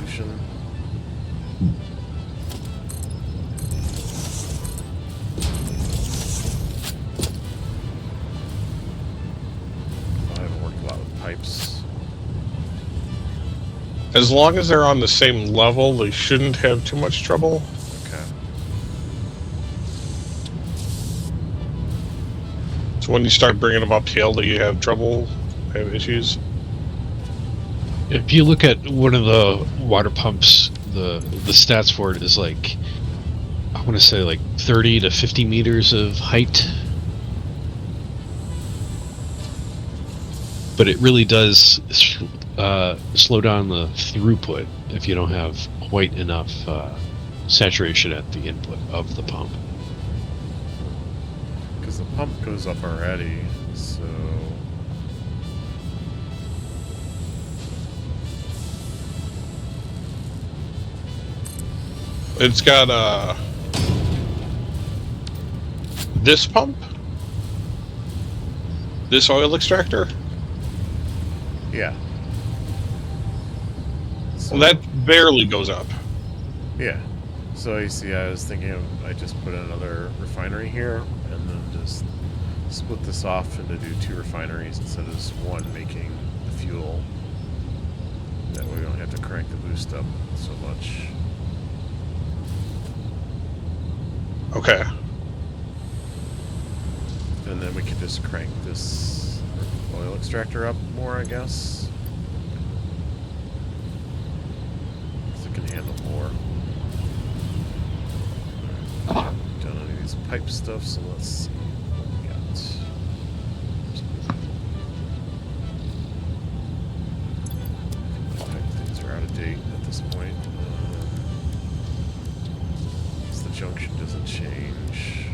solution. I haven't worked a lot with pipes. As long as they're on the same level, they shouldn't have too much trouble. Okay. So when you start bringing them uphill, do you have trouble, have issues? If you look at one of the water pumps, the stats for it is like, I want to say like 30 to 50 meters of height. But it really does slow down the throughput if you don't have quite enough saturation at the input of the pump. Because the pump goes up already, so... It's got this pump, this oil extractor. Yeah. So, Well, that barely goes up. yeah. So you see, I was thinking of, I just put another refinery here, and then just split this off into do 2 refineries instead of just one making the fuel. That way we don't have to crank the boost up so much. Okay. And then we could just crank this oil extractor up more, I guess. Because it can handle more. Alright, done any of these pipe stuff, so let's see what we got. My pipe things are out of date at this point. The junction doesn't change.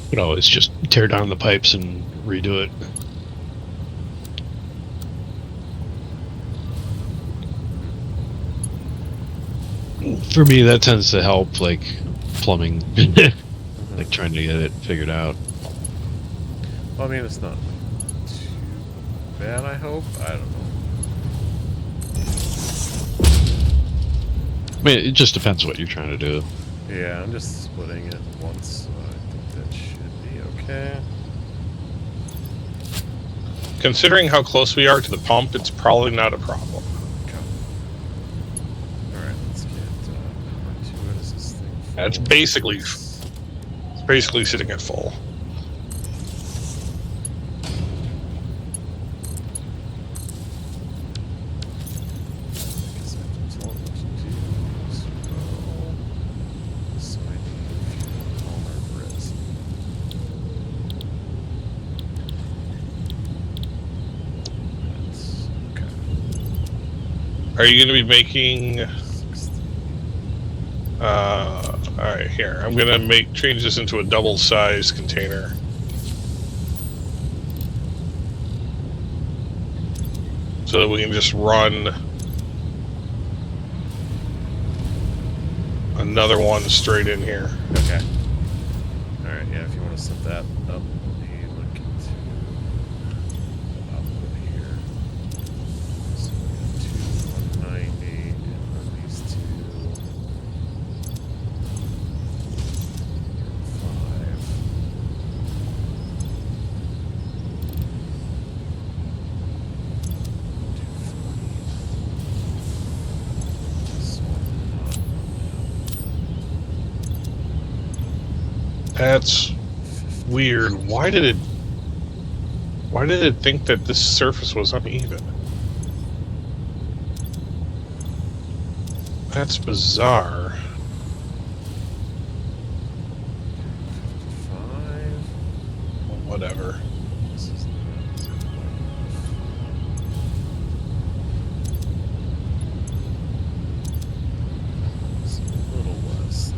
You could always just tear down the pipes and redo it. For me, that tends to help, like plumbing, like trying to get it figured out. Well, I mean, it's not too bad, I hope. I don't know. I mean, it just depends what you're trying to do. Yeah, I'm just splitting it once, so I think that should be okay. Considering how close we are to the pump, it's probably not a problem. Okay. Alright, let's get number 2. What is this thing for? It's basically sitting at full. Are you going to be making... alright, here. I'm going to change this into a double-sized container. So that we can just run another one straight in here. Okay. Alright, yeah, if you want to set that up, we look into the output here. So we have 2 190, and then these 2 5. This one, That's weird. Why did it think that this surface was uneven? That's bizarre. 5. Well, whatever. This is it's a little less.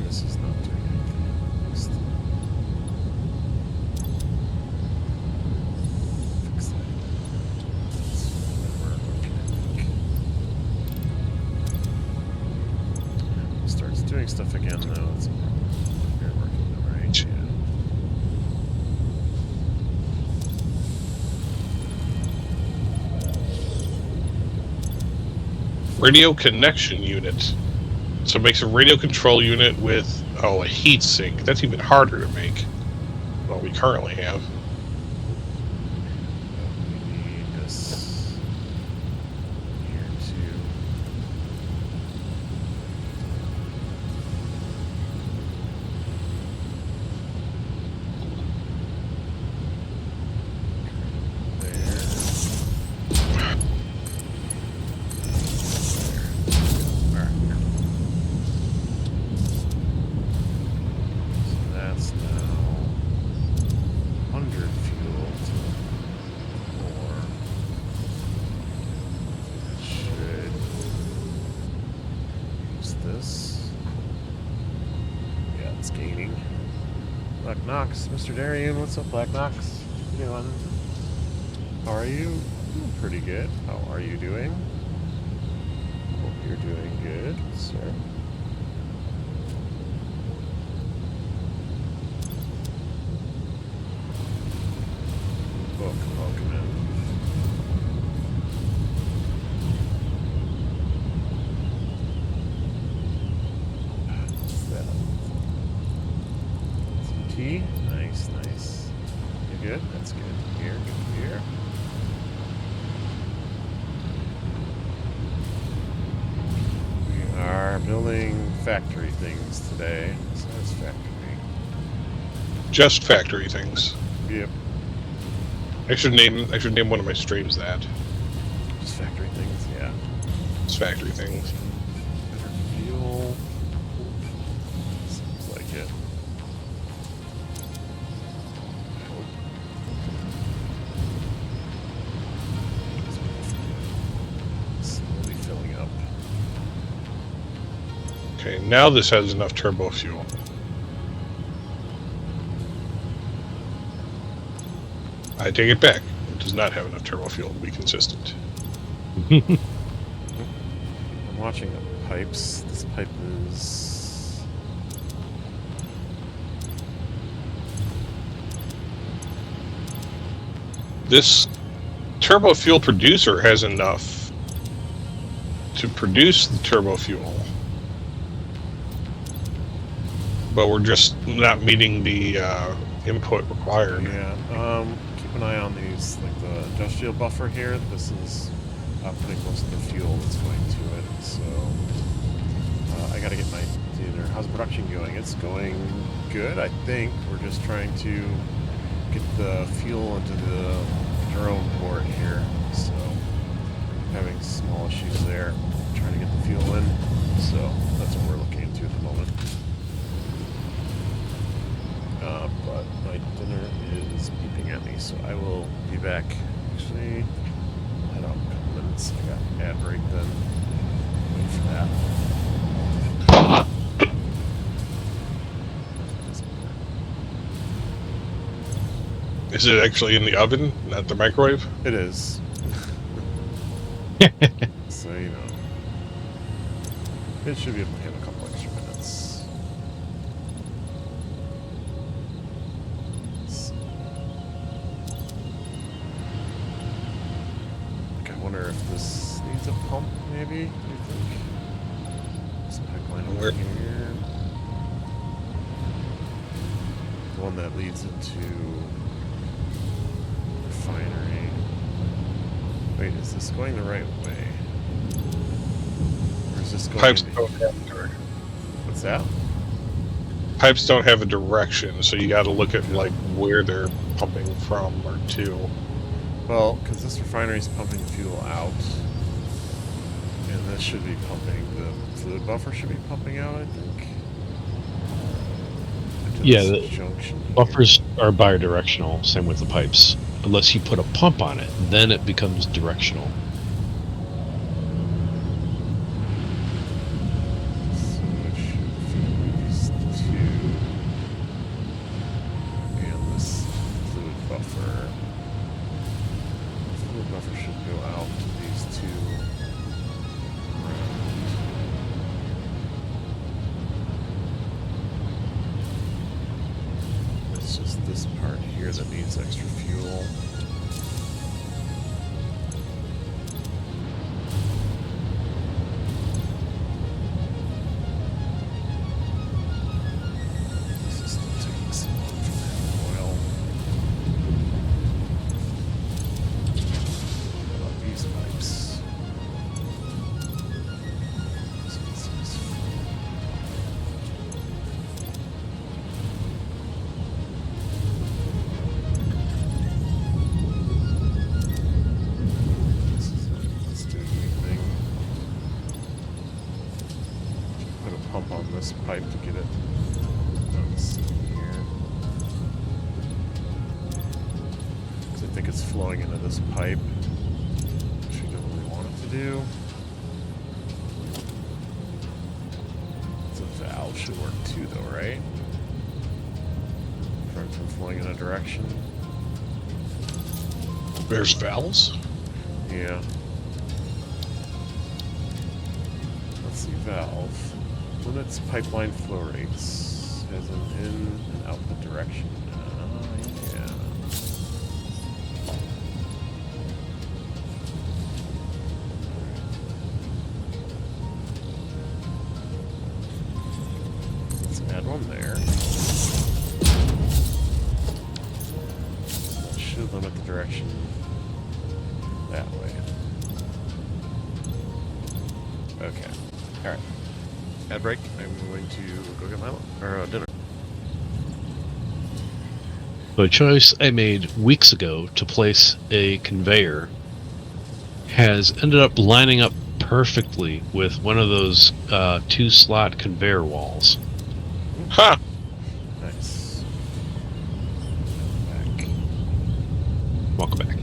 This is not doing anything. Next. Fix that. Starts doing stuff again though. It's working all right. Yeah. Radio connection unit. So it makes a radio control unit with, a heat sink. That's even harder to make than what we currently have. We need this here too. That's now 100 fuel to 4. That should use this. Yeah, it's gaining. Black Knox, Mr. Darien, what's up, Black Knox? How you doing? How are you? Doing pretty good. How are you doing? Hope you're doing good, sir. Welcome in. TT, nice. You good? That's good to hear. Good to hear. We are building factory things today. So that's factory. Just factory things. Yep. I should name one of my streams that. Just factory things, yeah. It's factory things. Better fuel. Seems like it. Slowly filling up. Okay, now this has enough turbo fuel. I take it back. It does not have enough turbo fuel to be consistent. I'm watching the pipes. This pipe is... This turbo fuel producer has enough to produce the turbo fuel, but we're just not meeting the input required. Yeah, keep an eye on these, like the industrial buffer here. This is outputting most of the fuel that's going to it, so I gotta get my theater. How's production going? It's going good, I think. We're just trying to get the fuel into the drone port here, so having small issues there. Trying to get the fuel in, so that's what we're looking into at the moment. But my dinner is beeping at me, so I will be back. Actually, head out in a couple minutes. I got ad break then. Wait for that. Is it actually in the oven, not the microwave? It is. So, you know. It should be able to handle a couple extra wonder if this needs a pump, maybe? You think? This pipeline over Where? here. The one that leads into refinery. Wait, is this going the right way? Or is this going Pipes in- don't have a direction. What's that? Pipes don't have a direction, so you got to look at like where they're pumping from or to. Well, because this refinery is pumping fuel out, and this should be pumping, the fluid buffer should be pumping out, I think. Into Yeah, this the junction here. Buffers are bidirectional, same with the pipes. Unless you put a pump on it, then it becomes directional. So it should feed these two, and this fluid buffer. Fluid buffer should go out to these two around. It's just this part here that needs extra fuel. This is still taking some from that oil. What about these pipes? So this is Let's do anything. Put a pump on this pipe to get it down to see here. Because I think it's flowing into this pipe, which we don't really want it to do. The valve should work too, though, right? From flowing in a direction. There's valves. Yeah. Let's see, valve. Limits pipeline flow rates as an in and output direction. Yeah. Let's add one there. So that should limit the direction that way. Okay. Alright. Ad break. I'm going to go get my dinner. So a choice I made weeks ago to place a conveyor has ended up lining up perfectly with one of those 2-slot conveyor walls. Ha! Nice. Back. Welcome back.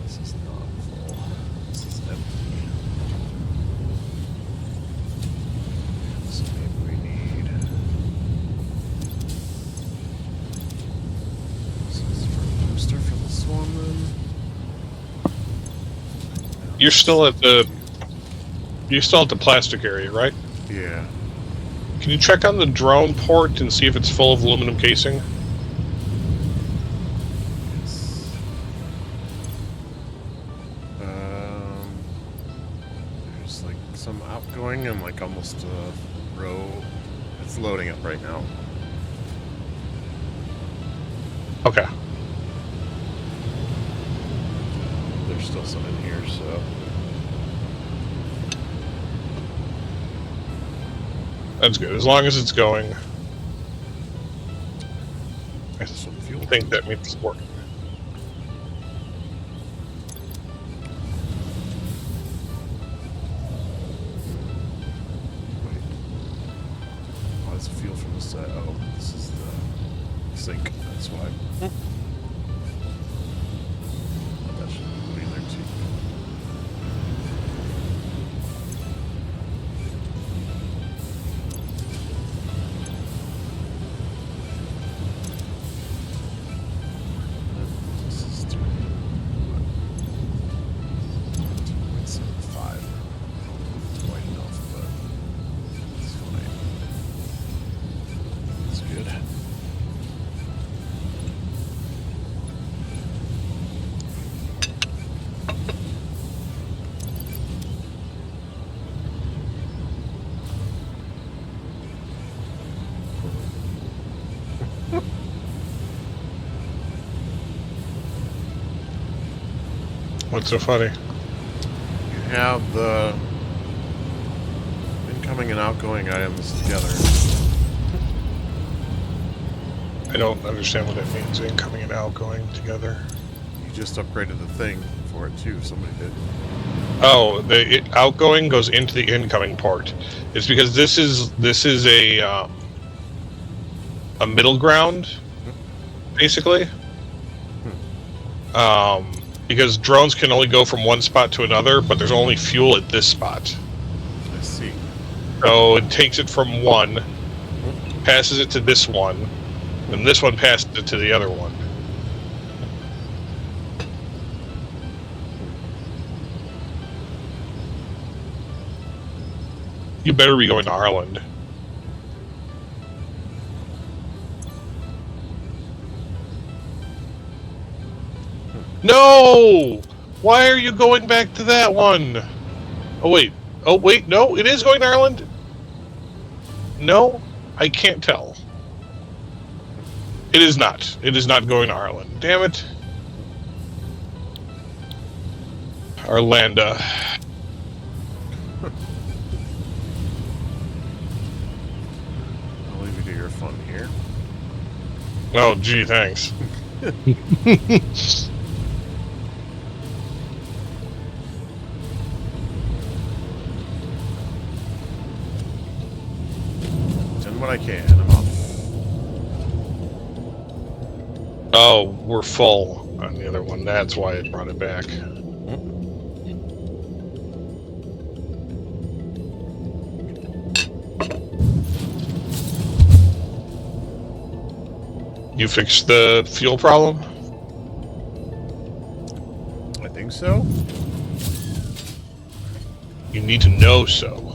This is not full. This is empty. So maybe we need. This is for a booster for this one then. You're still at the plastic area, right? Yeah. Can you check on the drone port and see if it's full of aluminum casing? Yes. There's like some outgoing and like almost a row. It's loading up right now. Okay. There's still some in here, so. That's good. As long as it's going, I This one fuel. think that means it's working. Wait. Oh, there's fuel from the side. Oh, this is the sink. That's why. Oh, that should be in there too. This is 2.75. Quite enough, but it's fine. What's so funny? You have the incoming and outgoing items together. I don't understand what that means, incoming and outgoing together. You just upgraded the thing for it too. Somebody did. Oh, the outgoing goes into the incoming part. It's because this is a middle ground, basically. Because drones can only go from one spot to another, but there's only fuel at this spot. I see. So it takes it from one, passes it to this one, and this one passes it to the other one. You better be going to Ireland. No! Why are you going back to that one? Oh, wait. Oh, wait. No, it is going to Ireland? No? I can't tell. It is not. It is not going to Ireland. Damn it. Arlanda. I'll leave you to your fun here. Oh, gee, thanks. Done what I can. I'm off. Oh, we're full on the other one. That's why it brought it back. You fixed the fuel problem? I think so. You need to know so.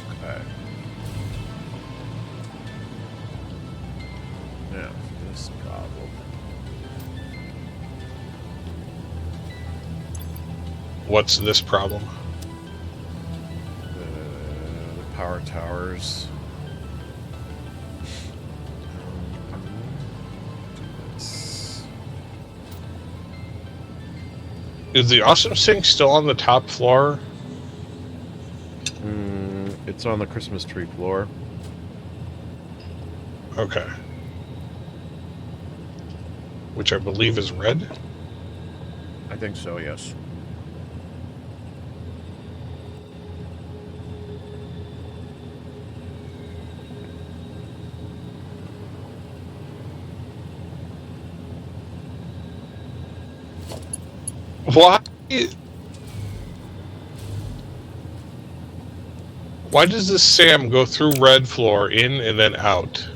Okay. Now, this problem. What's this problem? The power towers. It's- Is the awesome sink still on the top floor? It's on the Christmas tree floor. Okay. Which I believe is red? I think so, yes. Why? Why does this SAM go through red floor, in and then out?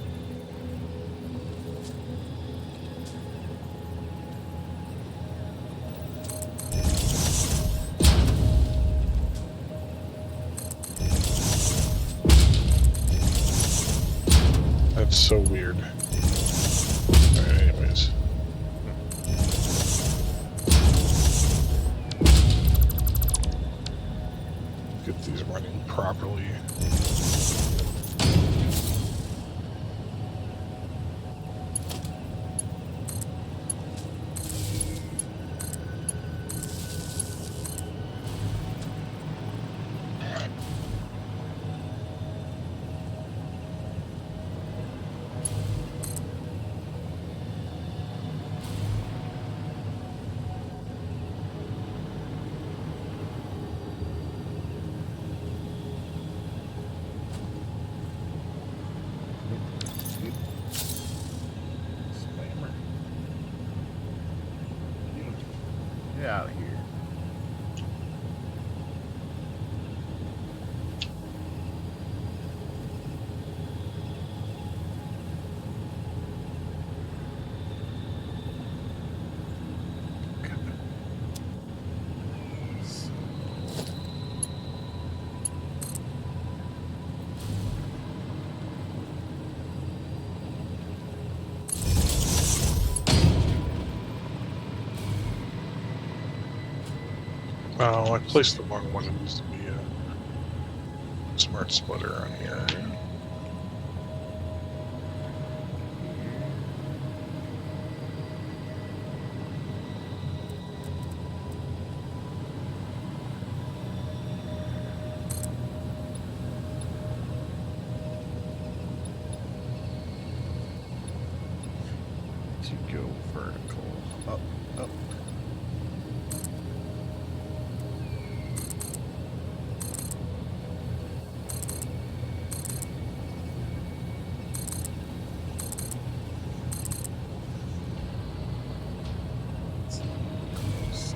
That's so weird. Alright, anyways. Get these running properly. Oh, I placed the wrong one. It needs to be a smart splitter on here. To go vertical. Up, up. Close,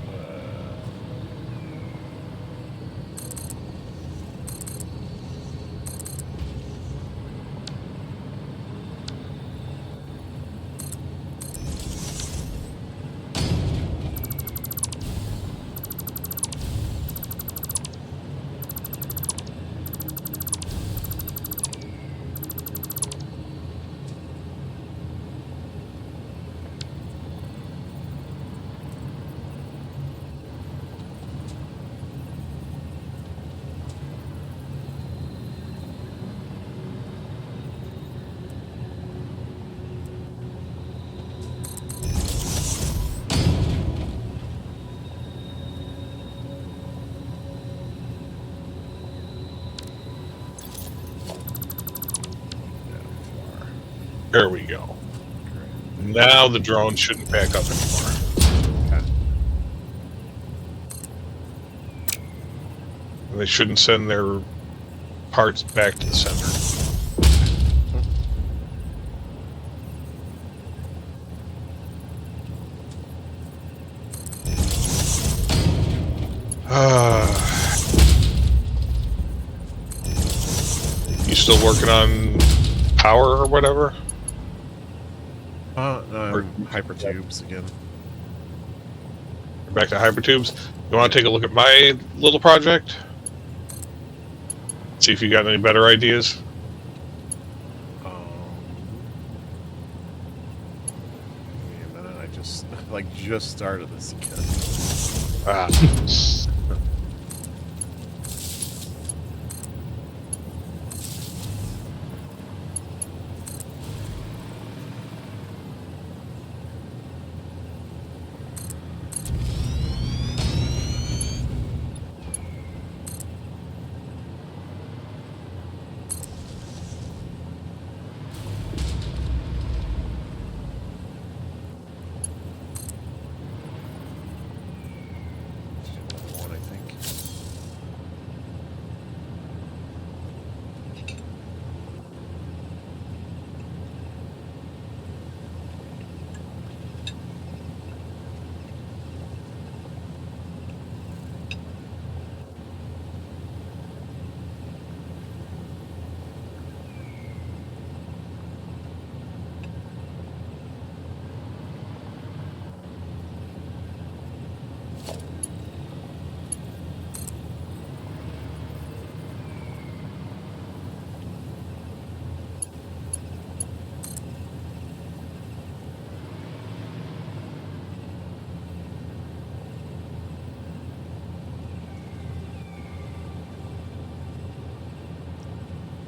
There we go. Now the drone shouldn't back up anymore. Okay. And they shouldn't send their parts back to the center. You still working on power or whatever? No, hypertubes again. Back to hypertubes. You want to take a look at my little project? See if you got any better ideas. Wait a minute, I just just started this again. Ah. One, I think.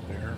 There.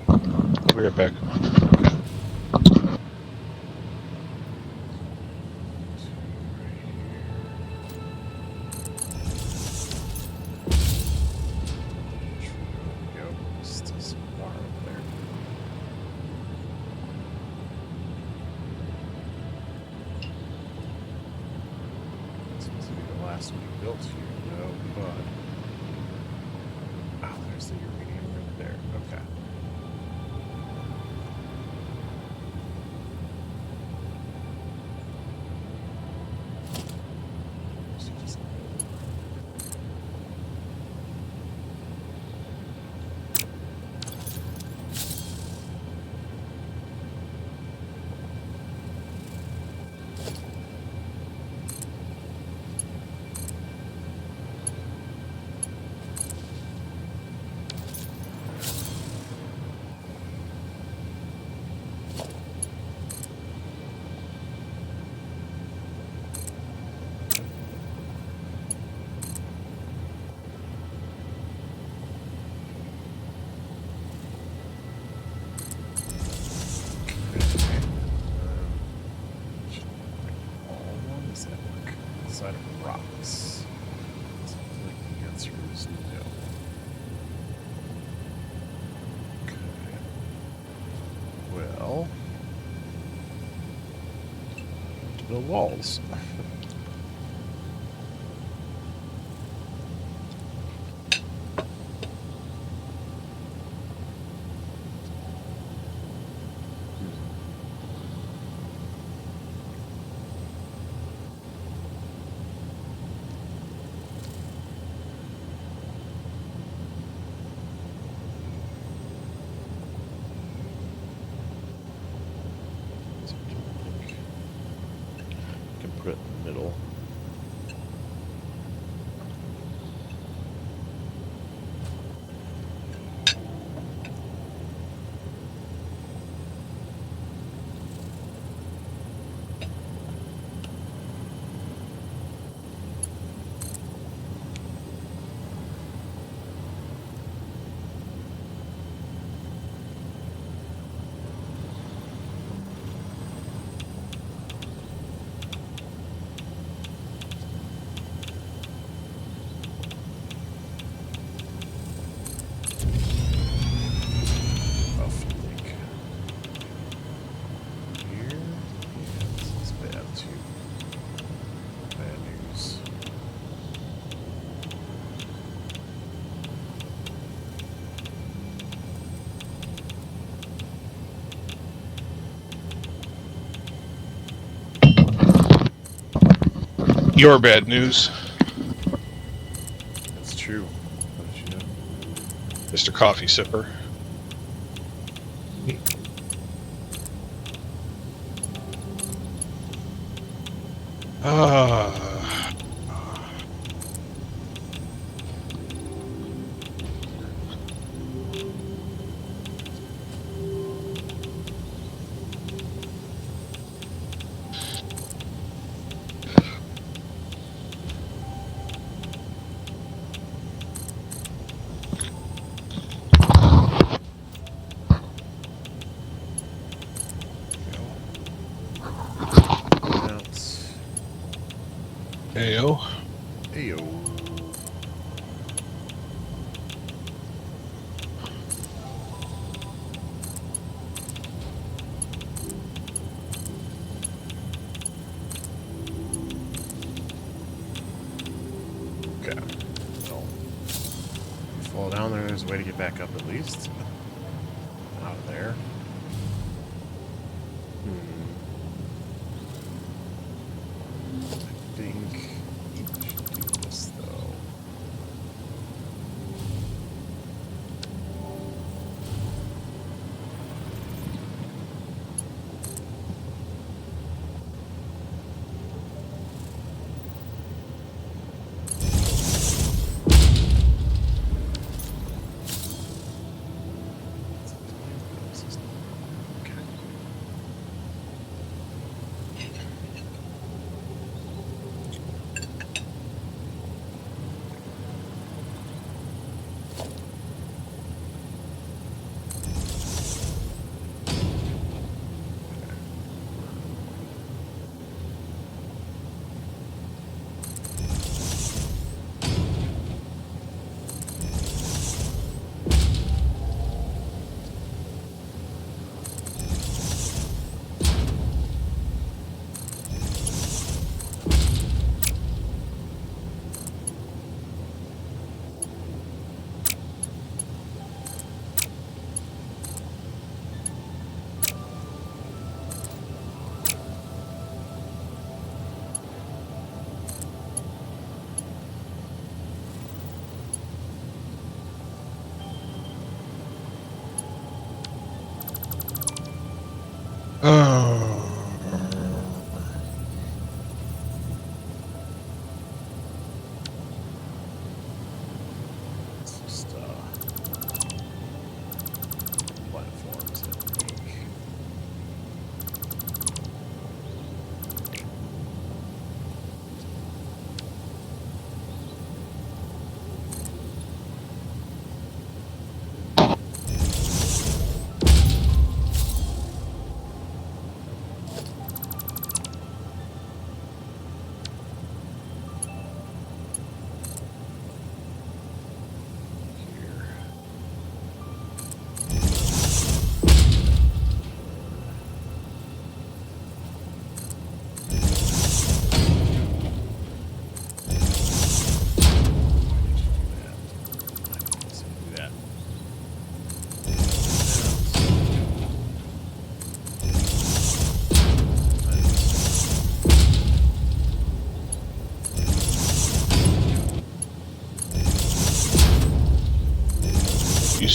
I'll be right back. Go. last one you built here, though, but... Oh, there's the uranium right there. Okay. So just... Side of rocks. Sounds like the answer is no. Okay. Well, to build walls. Put it in the middle. Your bad news, That's true. How did you know? Mr. Coffee Sipper. Ah. Mounts. Ayo. Ayo. Okay. Well, fall down there. There's a way to get back up at least. Out of there. I think we should do this though. System.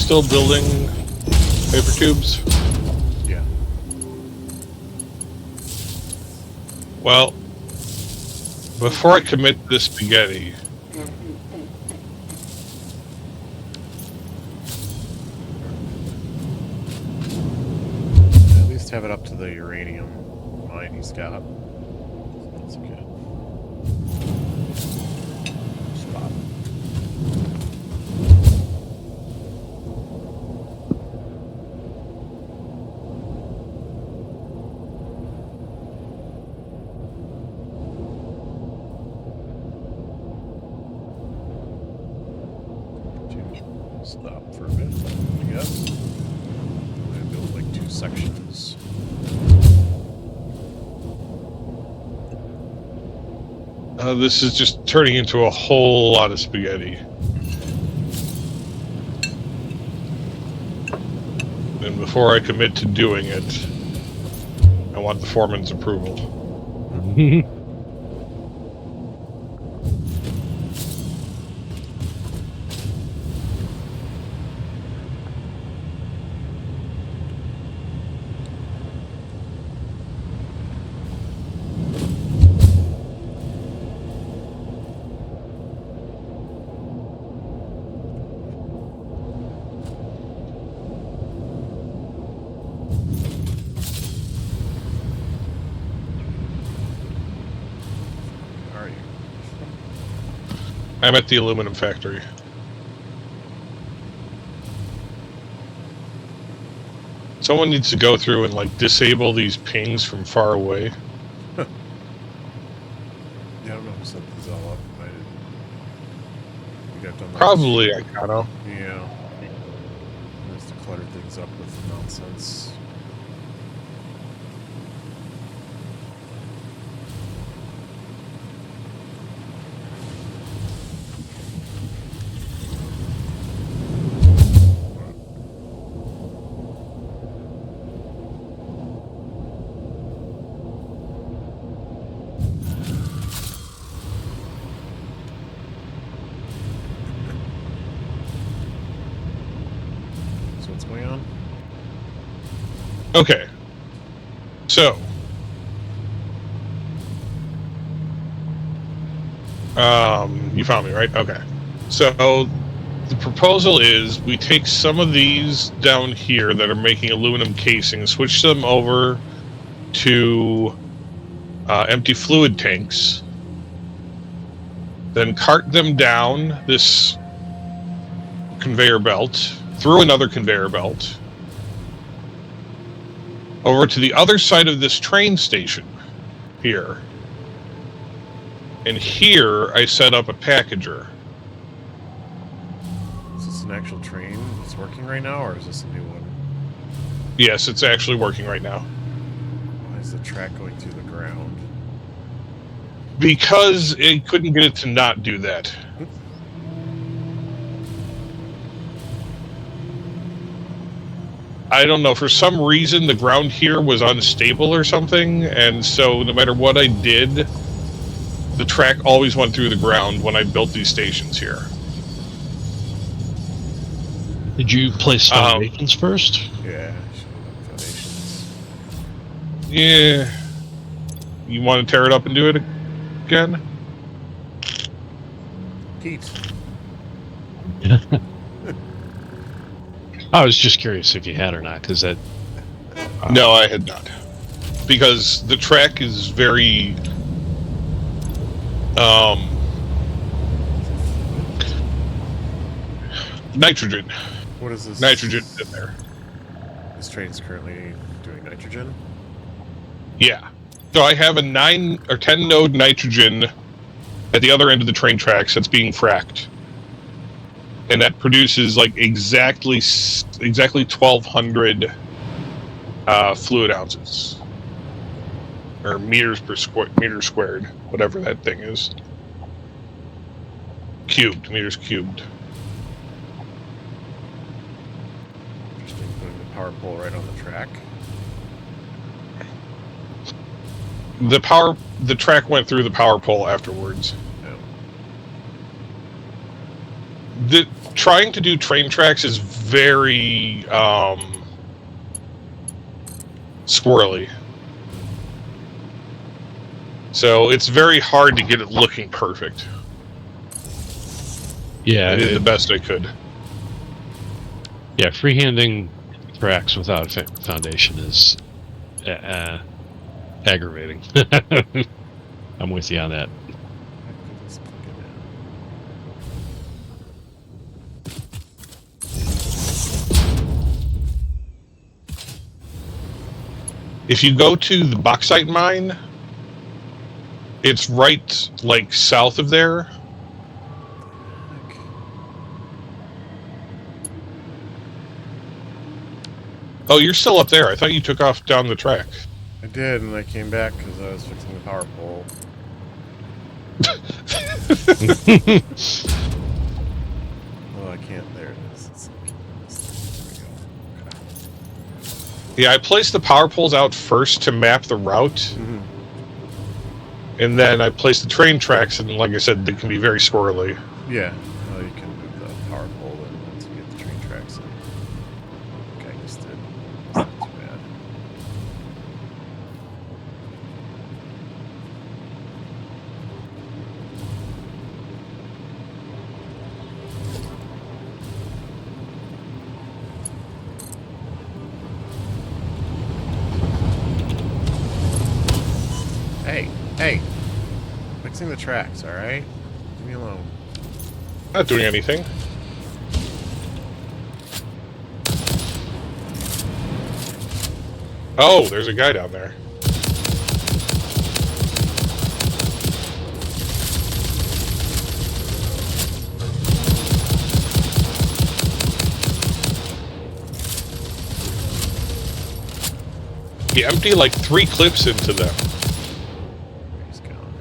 still building hypertubes? Yeah. Well, before I commit to this spaghetti, At least have it up to the uranium mine he's got. That's a good spot. Stop for a bit, I guess. I'm gonna build like 2 sections. this is just turning into a whole lot of spaghetti. And before I commit to doing it, I want the foreman's approval. Are you? I'm at the aluminum factory. Someone needs to go through and like disable these pings from far away. Yeah, I don't know who set these all up. I didn't. I think I've done that. Probably Iconiu. Yeah. Just to clutter things up with nonsense. So what's going on? Okay. So. You found me, right? Okay. So, the proposal is we take some of these down here that are making aluminum casing, switch them over to empty fluid tanks, then cart them down this conveyor belt, through another conveyor belt, over to the other side of this train station here. And here I set up a packager. Is this an actual train that's working right now, or is this a new one? Yes, it's actually working right now. Why is the track going through the ground? Because it couldn't get it to not do that. I don't know, for some reason the ground here was unstable or something, and so no matter what I did, the track always went through the ground when I built these stations here. Did you place foundations first? Yeah, should have done foundations. Yeah. You want to tear it up and do it again? Pete. I was just curious if you had or not, because that... No, I had not. Because the track is very... nitrogen. What is this? Nitrogen in there. This train's currently doing nitrogen? Yeah. So I have a 9 or 10 node nitrogen at the other end of the train tracks that's being fracked. And that produces like exactly 1,200 fluid ounces. Or meters squared, whatever that thing is. Meters cubed. Interesting, putting the power pole right on the track. The track went through the power pole afterwards. No. trying to do train tracks is very squirrely. So it's very hard to get it looking perfect. Yeah, I did the best I could. Yeah, freehanding tracks without a foundation is aggravating. I'm with you on that. If you go to the bauxite mine, it's right, like, south of there. Oh, you're still up there. I thought you took off down the track. I did, and I came back because I was fixing the power pole. Oh, I can't. There it is. There we go. Okay. Yeah, I placed the power poles out first to map the route. Mm-hmm. And then I placed the train tracks, and like I said, they can be very squirrely. Yeah. Well, you can move the power pole in once you get the train tracks in. Okay, I just did. It's not too bad. Hey! Fixing the tracks, alright? Leave me alone. Not doing anything. Oh, there's a guy down there. You empty like 3 clips into them. He's gone.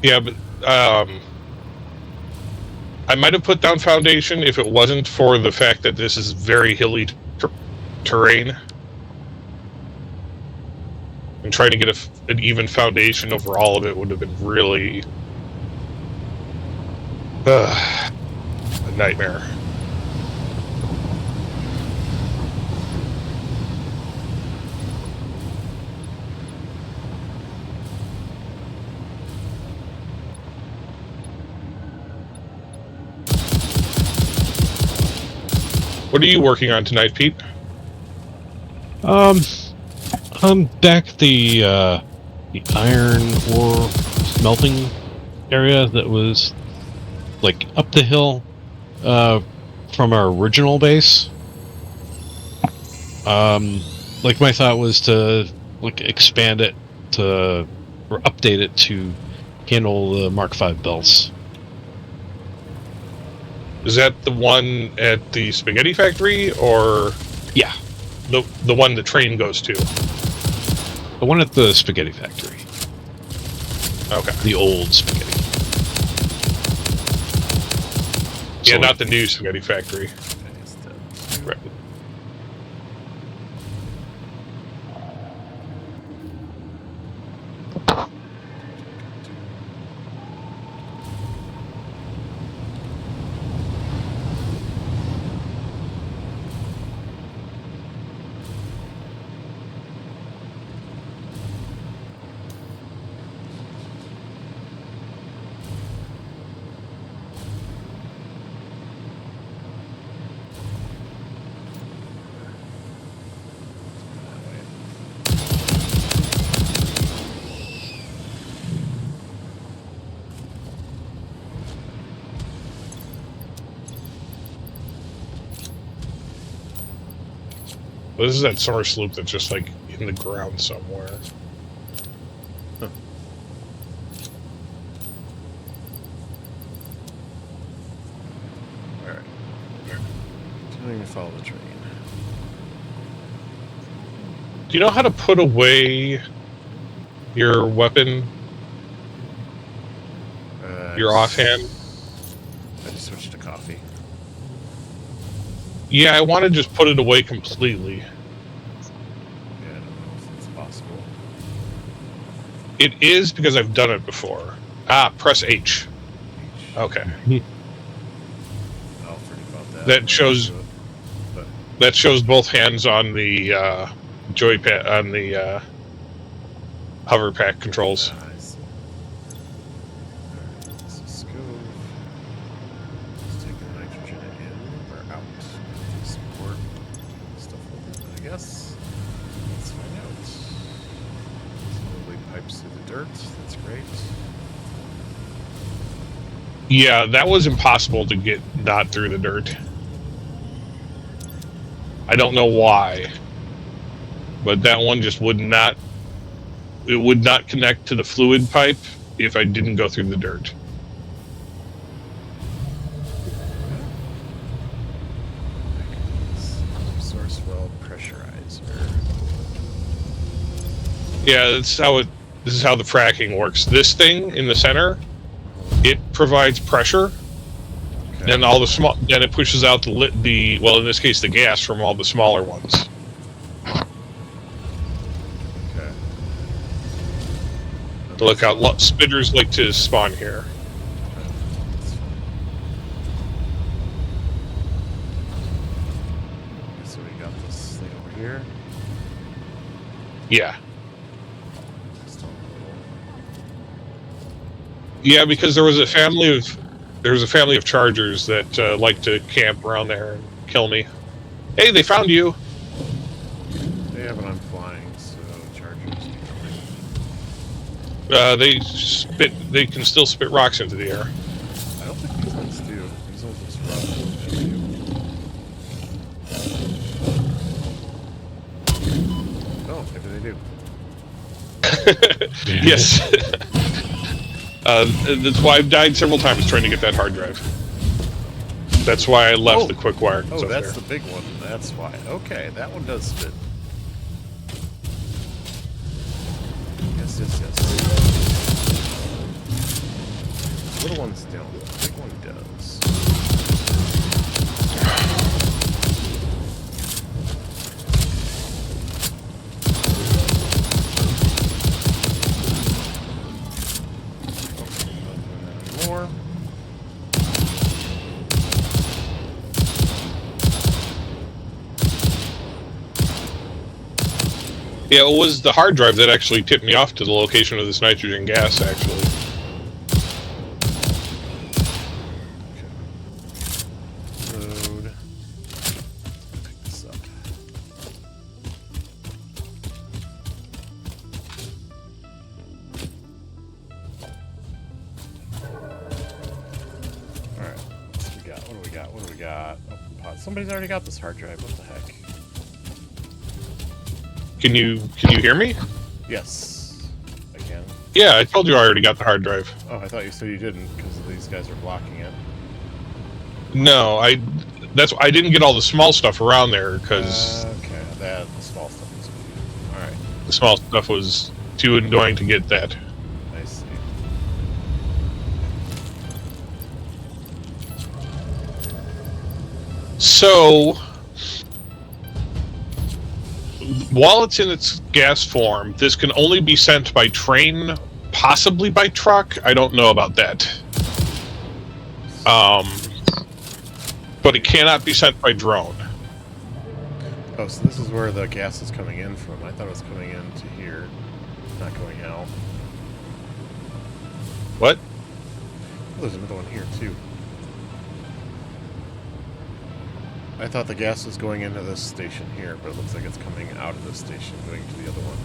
Yeah, but I might have put down foundation if it wasn't for the fact that this is very hilly terrain. And trying to get an even foundation over all of it would have been really a nightmare. What are you working on tonight, Pete? I'm back at the iron ore smelting area that was like up the hill from our original base. Like my thought was to like expand it to or update it to handle the Mark V belts. Is that the one at the spaghetti factory, or Yeah, the one the train goes to? the one at the spaghetti factory. Okay. The old spaghetti. Yeah, So, not the new spaghetti factory. Right. Well, this is that summer sloop that's just like in the ground somewhere. Huh. Alright. Continuing to follow the train. Do you know how to put away your weapon, your offhand? I just switched to coffee. Yeah, I want to just put it away completely. Yeah, It is because I've done it before. Press H. Okay. I'll forget about that. That shows. But That shows both hands on the joypad on the hover pack controls. I see. Alright, let's just go. Let's take the nitrogen in or out. Support stuff with it, I guess. Let's find out. Slowly pipes through the dirt. That's great. Yeah, that was impossible to get not through the dirt. I don't know why, but that one just would not. It would not connect to the fluid pipe if I didn't go through the dirt. Source well pressurizer. Yeah, that's how it. This is how the fracking works. This thing in the center, it provides pressure. Okay. And all the small, then it pushes out the well, in this case, the gas from all the smaller ones. Okay. Look out! Spitters like to spawn here. So we got this thing over here. Yeah, Still a little. yeah, because there was a family of chargers that like to camp around there and kill me. Hey, they found you. They have it on flying, so chargers keep coming. They can still spit rocks into the air. I don't think these ones do. These ones just run. Oh, maybe they do. Yes. That's why I've died several times trying to get that hard drive. That's why I left the quick wire. Oh, that's the big one. That's why. Okay, that one does spit. Yes, yes, yes. Little ones don't. The big one does. More. Yeah, it was the hard drive that actually tipped me off to the location of this nitrogen gas, actually. Load. Pick this up. Alright. What do we got? What do we got? What do we got? Oh, pod. Somebody's already got this hard drive. What the heck? Can you hear me? Yes. I can. Yeah, I told you I already got the hard drive. Oh, I thought you said you didn't because these guys are blocking it. No, I didn't get all the small stuff around there because Okay, the small stuff is good. Alright. the small stuff was too annoying to get that. I see. So, while it's in its gas form, this can only be sent by train, possibly by truck. I don't know about that. But it cannot be sent by drone. Oh, so this is where the gas is coming in from. I thought it was coming into here, not going out. What? Oh, there's another one here, too. I thought the gas was going into this station here, but it looks like it's coming out of this station, going to the other one.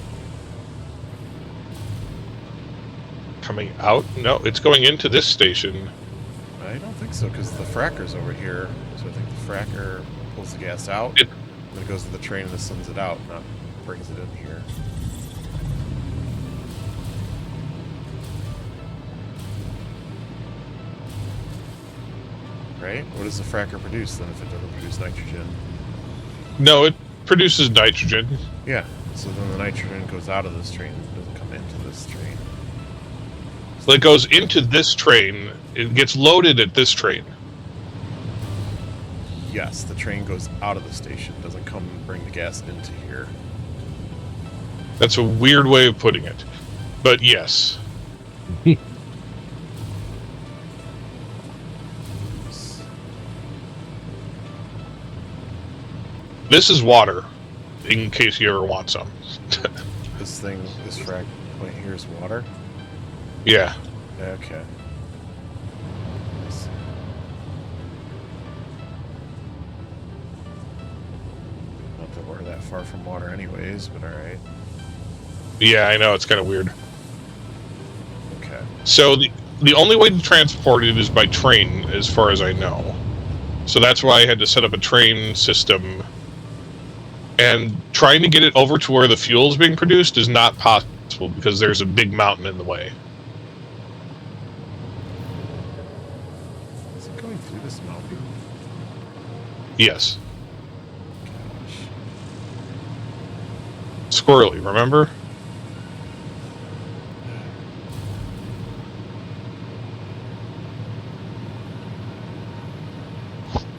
Coming out? No, it's going into this station. I don't think so, because the fracker's over here. So I think the fracker pulls the gas out, It- and then it goes to the train and it sends it out, not brings it in here. Right? What does the fracker produce then if it doesn't produce nitrogen? No, it produces nitrogen. Yeah, so then the nitrogen goes out of this train, it doesn't come into this train. So it goes into this train. It gets loaded at this train. Yes, the train goes out of the station, doesn't come and bring the gas into here. That's a weird way of putting it. But yes. This is water, in case you ever want some. This thing, this frag point here is water? Yeah. Okay. I see. Not that we're that far from water anyways, but alright. Yeah, I know, it's kind of weird. Okay. So the only way to transport it is by train, as far as I know. So that's why I had to set up a train system. And trying to get it over to where the fuel is being produced is not possible because there's a big mountain in the way. Is it going through this mountain? Yes. Gosh. Squirrely, remember?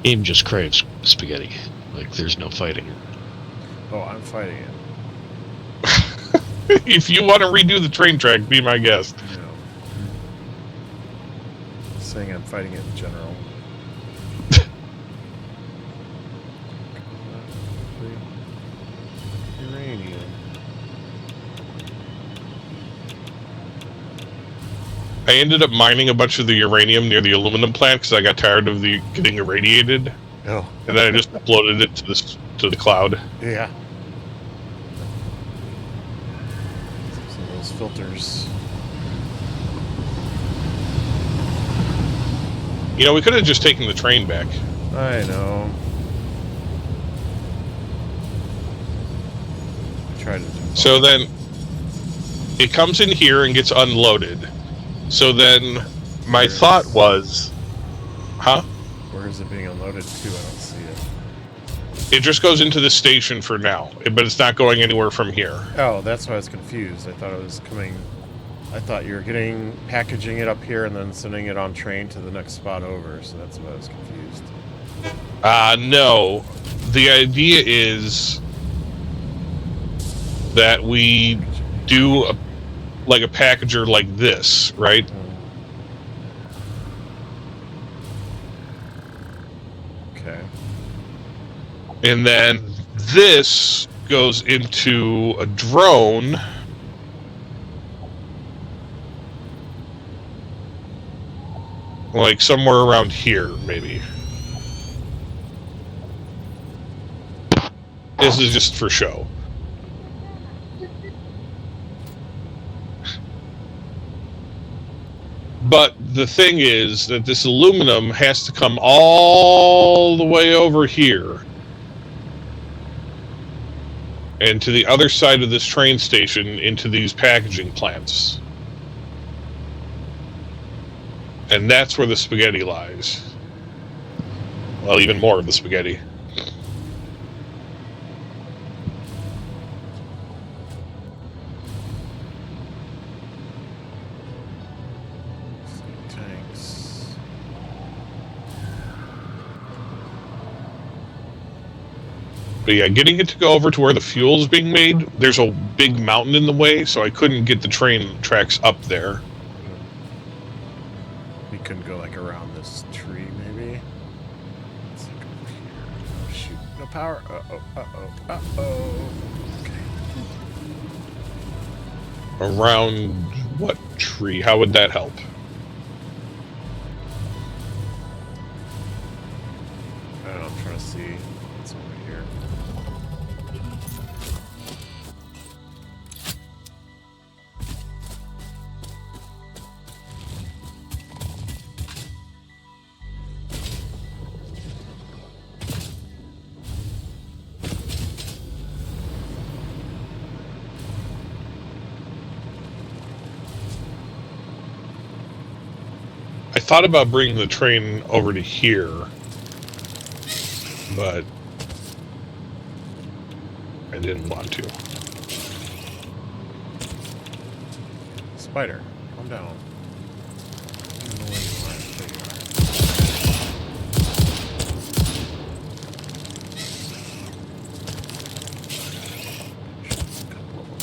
Game just craves spaghetti. Like, there's no fighting it. Oh, I'm fighting it. If you want to redo the train track, be my guest. No. Saying I'm fighting it in general. Uranium. I ended up mining a bunch of the uranium near the aluminum plant because I got tired of the getting irradiated, Oh. and then I just uploaded it to the cloud. Yeah. Some of those filters. You know, we could have just taken the train back. I know. I tried to do both. So then it comes in here and gets unloaded. So then my thought was, huh? Where is it being unloaded to? I don't see it. It just goes into the station for now, but it's not going anywhere from here. Oh, that's why I was confused. I thought it was coming. I thought you were packaging it up here and then sending it on train to the next spot over. So that's why I was confused. No. The idea is that we do a packager like this, right? Okay. And then this goes into a drone. Like somewhere around here, maybe. This is just for show. But the thing is that this aluminum has to come all the way over here and to the other side of this train station into these packaging plants. And that's where the spaghetti lies. Well, even more of the spaghetti. Tanks. But yeah, getting it to go over to where the fuel's being made, there's a big mountain in the way, so I couldn't get the train tracks up there. We couldn't go like around this tree, maybe. It's like over here. Oh shoot! No power. Uh-oh. Okay. Around what tree? How would that help? I don't know. I'm trying to see what's over here. I thought about bringing the train over to here, but I didn't want to. Spider, calm down. I don't know where you are. There you are. There's a couple of them.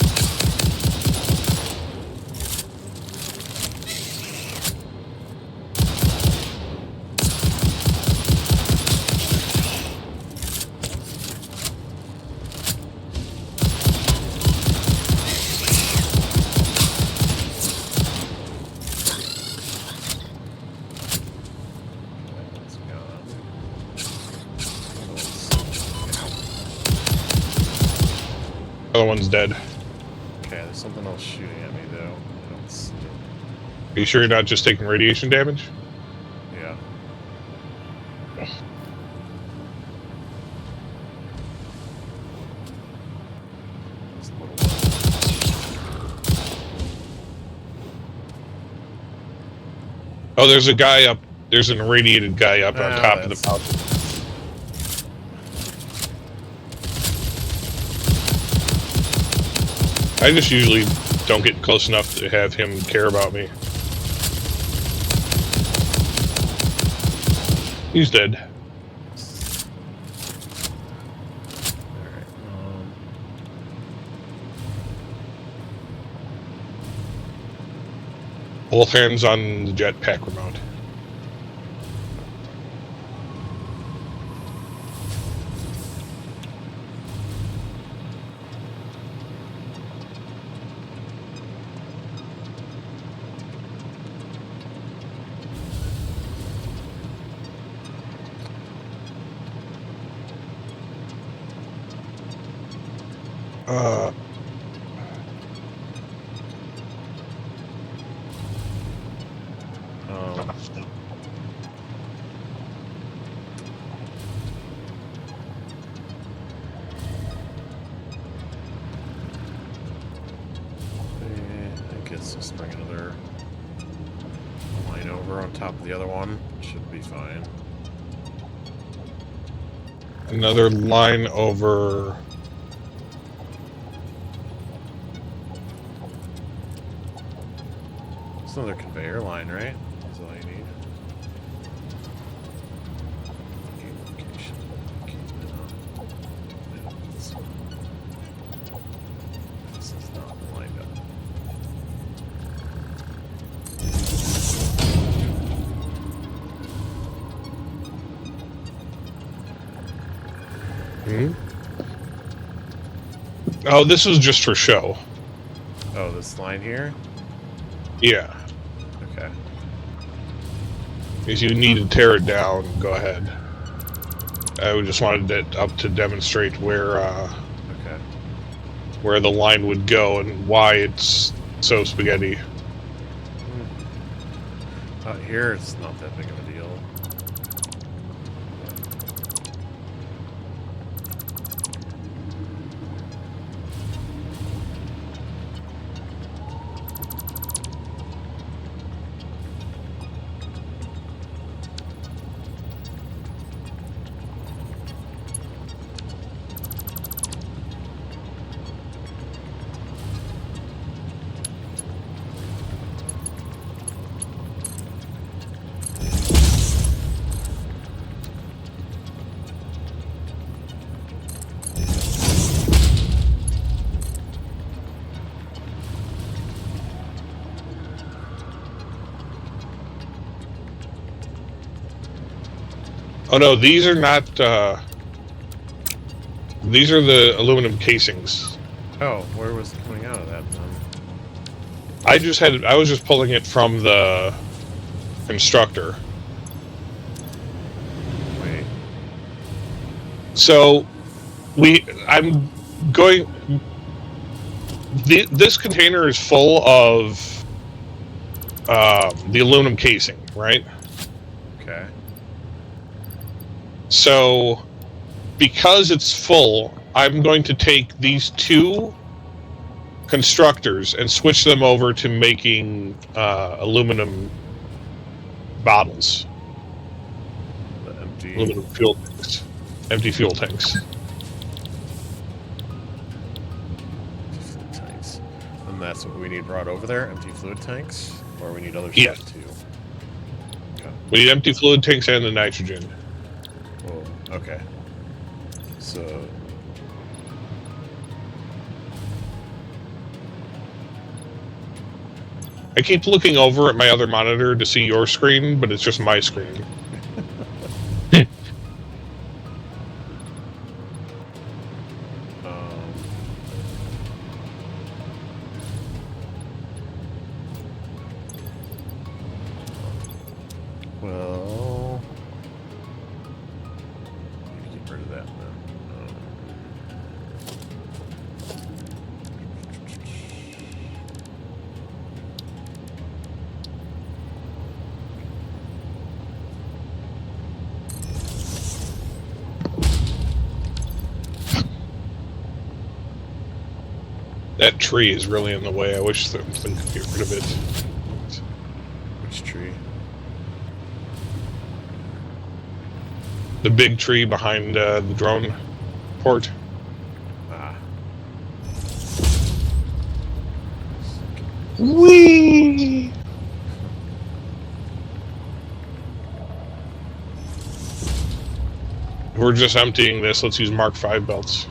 Other one's dead. Okay, there's something else shooting at me though. I don't see it. Are you sure you're not just taking radiation damage? Yeah. This little one. Oh, there's a guy up. There's an irradiated guy up on top of the that's- mountain. I just usually don't get close enough to have him care about me. He's dead. Alright, Both hands on the jetpack remote. I guess just bring another line over on top of the other one. Should be fine. Another line over. It's another conveyor line, right? That's all you need. Game location. Okay, no. This one. This is not lined up. Hmm? Oh, this was just for show. Oh, this line here? Yeah. Okay. If you need to tear it down, go ahead. I just wanted it up to demonstrate Okay. where the line would go and why it's so spaghetti. Out here, it's not that big of a deal. Oh no, these are not. These are the aluminum casings. Oh, where was it coming out of that then? I was just pulling it from the constructor. Wait. So I'm going. This container is full of the aluminum casing, right? Okay. So, because it's full, I'm going to take these two constructors and switch them over to making aluminum bottles. The empty. Aluminum fuel tanks. Empty fuel tanks. Fluid tanks. And that's what we need brought over there? Empty fluid tanks? Or we need other Yes. stuff too? Okay. We need empty fluid tanks and the nitrogen. Well, okay. So. I keep looking over at my other monitor to see your screen, but it's just my screen. Well, get rid of that then. that tree is really in the way. I wish something could get rid of it. Which tree? The big tree behind the drone port. Ah. Whee! We're just emptying this. Let's use Mark V belts.